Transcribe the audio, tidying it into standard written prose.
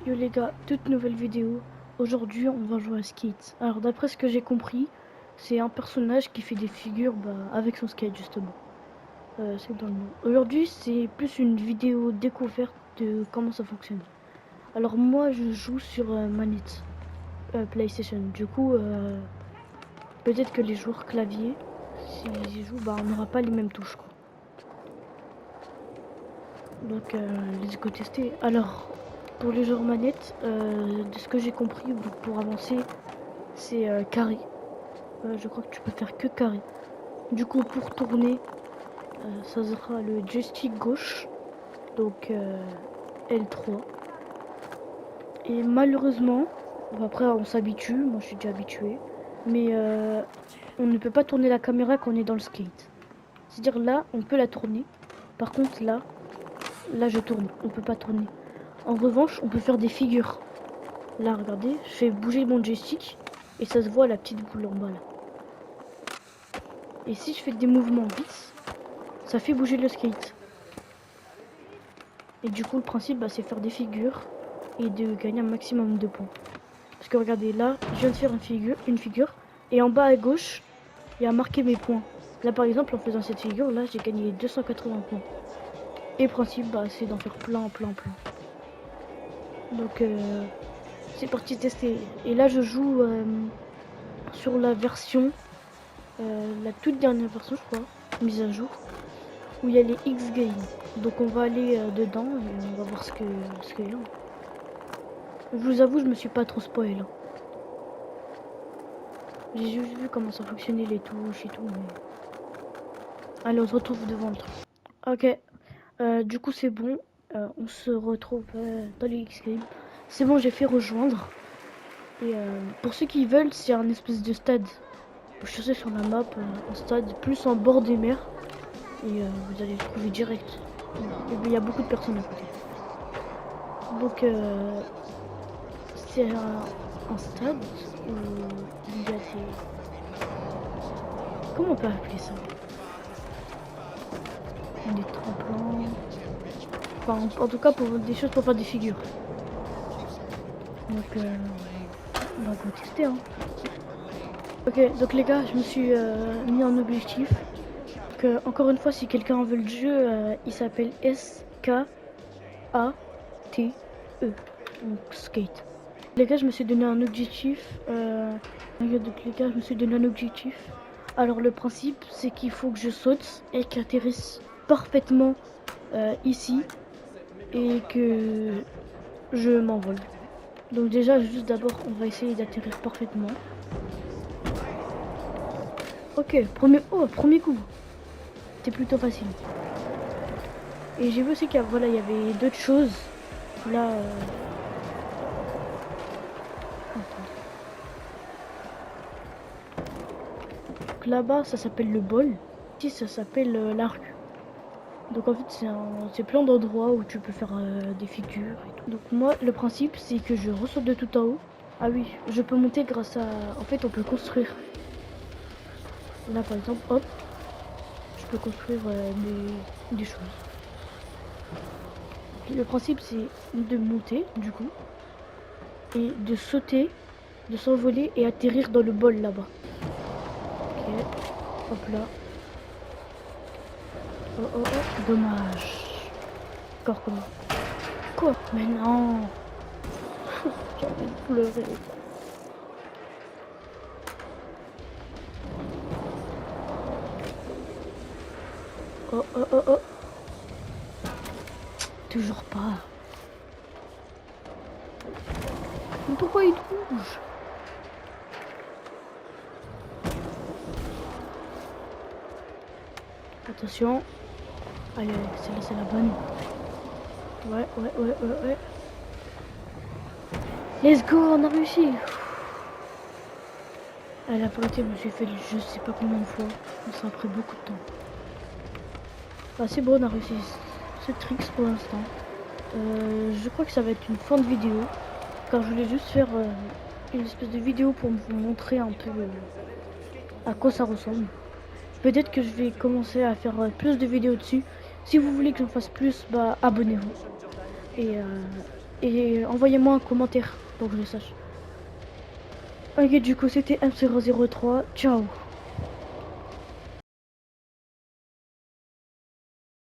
Yo les gars, toute nouvelle vidéo. Aujourd'hui on va jouer à skate. Alors d'après ce que j'ai compris, c'est un personnage qui fait des figures avec son skate justement. C'est dans le nom. Aujourd'hui c'est plus une vidéo découverte de comment ça fonctionne. Alors moi je joue sur manette PlayStation. Du coup peut-être que les joueurs clavier, s'ils y jouent, on n'aura pas les mêmes touches quoi. Donc let's go tester. Alors pour les joueurs manettes, de ce que j'ai compris, pour avancer, c'est carré. Je crois que tu peux faire que carré. Du coup, pour tourner, ça sera le joystick gauche, donc L3. Et malheureusement, après on s'habitue, moi je suis déjà habitué, mais on ne peut pas tourner la caméra quand on est dans le skate. C'est-à-dire là, on peut la tourner. Par contre là je tourne, on peut pas tourner. En revanche, on peut faire des figures. Là, regardez, je fais bouger mon joystick et ça se voit la petite boule en bas là. Et si je fais des mouvements vite, ça fait bouger le skate. Et du coup, le principe, c'est faire des figures et de gagner un maximum de points. Parce que regardez, là, je viens de faire une figure et en bas à gauche, il y a marqué mes points. Là, par exemple, en faisant cette figure, là, j'ai gagné 280 points. Et le principe, c'est d'en faire plein. Donc, c'est parti tester. Et là, je joue sur la version, la toute dernière version, je crois, mise à jour, où il y a les X Games. Donc on va aller dedans et on va voir ce qu'il y a. Je vous avoue, je me suis pas trop spoil. J'ai juste vu comment ça fonctionnait, les touches et tout. Mais... Allez, on se retrouve devant le truc. Ok, du coup c'est bon. On se retrouve dans les X Games. C'est bon, j'ai fait rejoindre. Et pour ceux qui veulent, c'est un espèce de stade. Vous cherchez sur la map un stade plus en bord des mers. Et vous allez le trouver direct. Et il y a beaucoup de personnes à côté. Donc c'est un stade où il y a des... Comment on peut appeler ça? Des tremplins. Enfin, en tout cas, pour des choses pour faire des figures. Donc, on va go tester. Hein. Ok, donc les gars, je me suis mis en objectif. Donc, encore une fois, si quelqu'un veut le jeu, il s'appelle SKATE. Donc, skate. Les gars, je me suis donné un objectif. Donc les gars, je me suis donné un objectif. Alors le principe, c'est qu'il faut que je saute et qu'atterrisse parfaitement ici et que je m'envole. Donc déjà, juste d'abord, on va essayer d'atterrir parfaitement. Ok, premier coup. C'était plutôt facile. Et j'ai vu aussi qu'il y avait d'autres choses. Là, donc là-bas, ça s'appelle le bol. Ici, ça s'appelle la rue. Donc en fait, c'est plein d'endroits où tu peux faire des figures et tout. Donc moi, le principe, c'est que je ressaute de tout en haut. Ah oui, je peux monter grâce à... En fait, on peut construire. Là, par exemple, hop, je peux construire des choses. Le principe, c'est de monter, du coup, et de sauter, de s'envoler et atterrir dans le bol là-bas. Ok, hop là. Oh, dommage. Encore comment? Quoi? Mais non. J'ai envie de pleurer. Oh. Toujours pas. Mais pourquoi il bouge? Attention. Allez, celle-là c'est la bonne. Ouais. Let's go, on a réussi. À la vérité, je me suis fait je sais pas combien de fois. Ça a pris beaucoup de temps. C'est bon, on a réussi ce tricks pour l'instant. Je crois que ça va être une fin de vidéo. Car je voulais juste faire une espèce de vidéo pour vous montrer un peu à quoi ça ressemble. Peut-être que je vais commencer à faire plus de vidéos dessus. Si vous voulez que j'en fasse plus, bah abonnez-vous. Et envoyez-moi un commentaire pour que je le sache. Ok, du coup c'était M003. Ciao.